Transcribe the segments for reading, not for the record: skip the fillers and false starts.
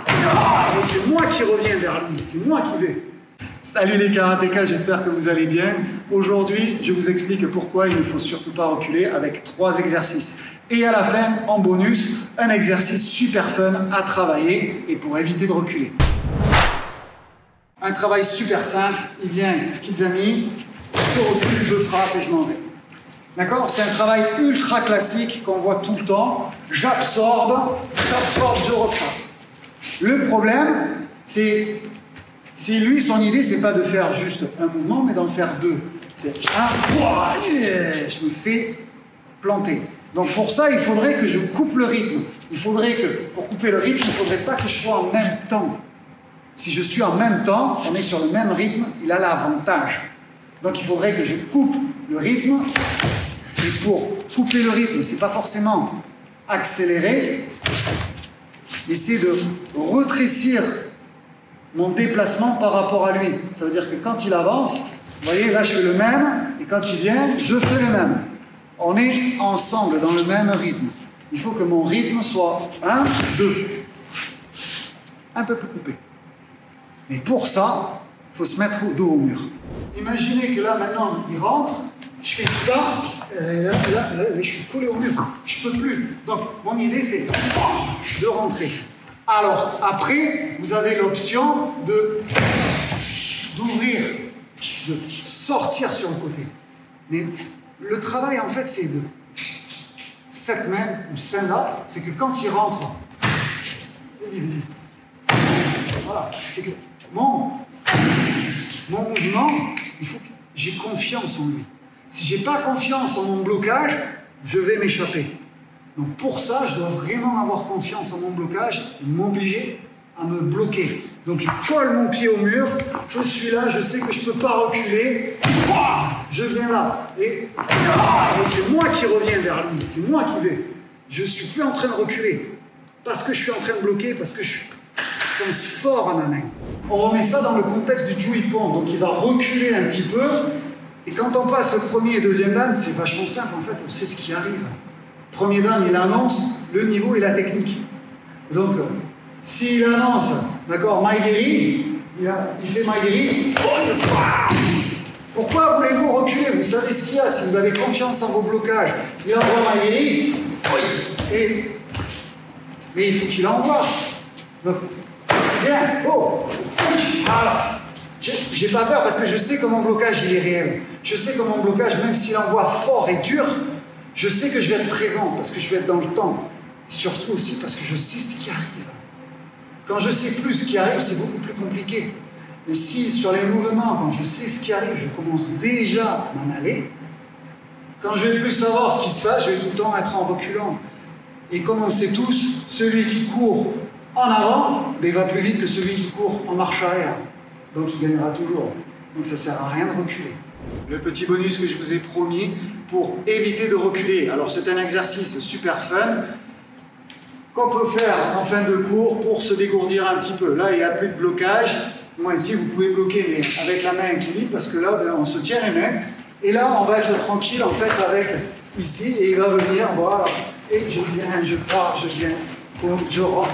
Et c'est moi qui reviens vers lui, c'est moi qui vais. Salut les karatékas, j'espère que vous allez bien. Aujourd'hui, je vous explique pourquoi il ne faut surtout pas reculer avec 3 exercices. Et à la fin, en bonus, un exercice super fun à travailler et pour éviter de reculer. Un travail super simple, il vient, petites amis, je recule, je frappe et je m'en vais. D'accord? C'est un travail ultra classique qu'on voit tout le temps. J'absorbe, je refrappe. Le problème, c'est... Si lui, son idée, c'est pas de faire juste un mouvement, mais d'en faire 2. C'est je me fais planter. Donc pour ça, il faudrait que je coupe le rythme. Il faudrait que, pour couper le rythme, il ne faudrait pas que je sois en même temps. Si je suis en même temps, on est sur le même rythme, il a l'avantage. Donc il faudrait que je coupe le rythme. Et pour couper le rythme, c'est pas forcément accélérer, mais c'est de rétrécir mon déplacement par rapport à lui. Ça veut dire que quand il avance, vous voyez, là je fais le même, et quand il vient, je fais le même. On est ensemble dans le même rythme. Il faut que mon rythme soit 1, 2. Un peu plus coupé. Mais pour ça, il faut se mettre dos au mur. Imaginez que là maintenant, il rentre, je fais ça, là, je suis collé au mur. Je ne peux plus. Donc mon idée c'est de rentrer. Alors, après, vous avez l'option d'ouvrir, de sortir sur le côté. Mais le travail, en fait, c'est de cette main ou celle-là, c'est que quand il rentre, vas-y. Voilà, c'est que mon mouvement, il faut que j'ai confiance en lui. Si je n'ai pas confiance en mon blocage, je vais m'échapper. Donc pour ça, je dois vraiment avoir confiance en mon blocage, m'obliger à me bloquer. Donc je colle mon pied au mur, je suis là, je sais que je ne peux pas reculer, je viens là. Et c'est moi qui reviens vers lui, c'est moi qui vais. Je ne suis plus en train de reculer, parce que je suis en train de bloquer, parce que je pense fort à ma main. On remet ça dans le contexte du Ju-Ippon, donc il va reculer un petit peu, et quand on passe au premier et deuxième dan, c'est vachement simple, en fait, on sait ce qui arrive. Premier dan, il annonce le niveau et la technique. Donc, s'il annonce, d'accord, Maegiri, il fait Maegiri. Pourquoi voulez-vous reculer? Vous savez ce qu'il y a, si vous avez confiance en vos blocages. Il envoie Maegiri, mais il faut qu'il envoie. Donc, bien, voilà. J'ai pas peur parce que je sais que mon blocage, il est réel. Je sais que mon blocage, même s'il envoie fort et dur, je sais que je vais être présent parce que je vais être dans le temps. Et surtout aussi parce que je sais ce qui arrive. Quand je sais plus ce qui arrive, c'est beaucoup plus compliqué. Mais si sur les mouvements, quand je sais ce qui arrive, je commence déjà à m'en aller, quand je vais plus savoir ce qui se passe, je vais tout le temps être en reculant. Et comme on sait tous, celui qui court en avant, il va plus vite que celui qui court en marche arrière. Donc il gagnera toujours. Donc ça ne sert à rien de reculer. Le petit bonus que je vous ai promis pour éviter de reculer. Alors c'est un exercice super fun qu'on peut faire en fin de cours pour se dégourdir un petit peu. Là il n'y a plus de blocage. Moi ici vous pouvez bloquer mais avec la main équilibre parce que là on se tient les mains. Et là on va être tranquille en fait avec ici et il va venir, voilà. Et je viens, je pars, je viens, je rentre,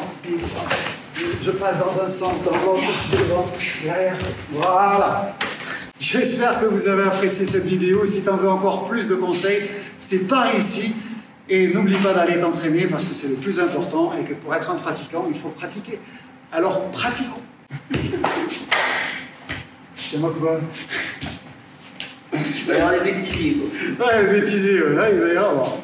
je passe dans un sens, dans l'autre, devant, derrière, voilà. J'espère que vous avez apprécié cette vidéo. Si tu en veux encore plus de conseils, c'est par ici. Et n'oublie pas d'aller t'entraîner parce que c'est le plus important et que pour être un pratiquant, il faut pratiquer. Alors, pratiquons. C'est moi quoi. Il va y avoir des bêtisiers. Ouais, les bêtisiers, là, il va y avoir.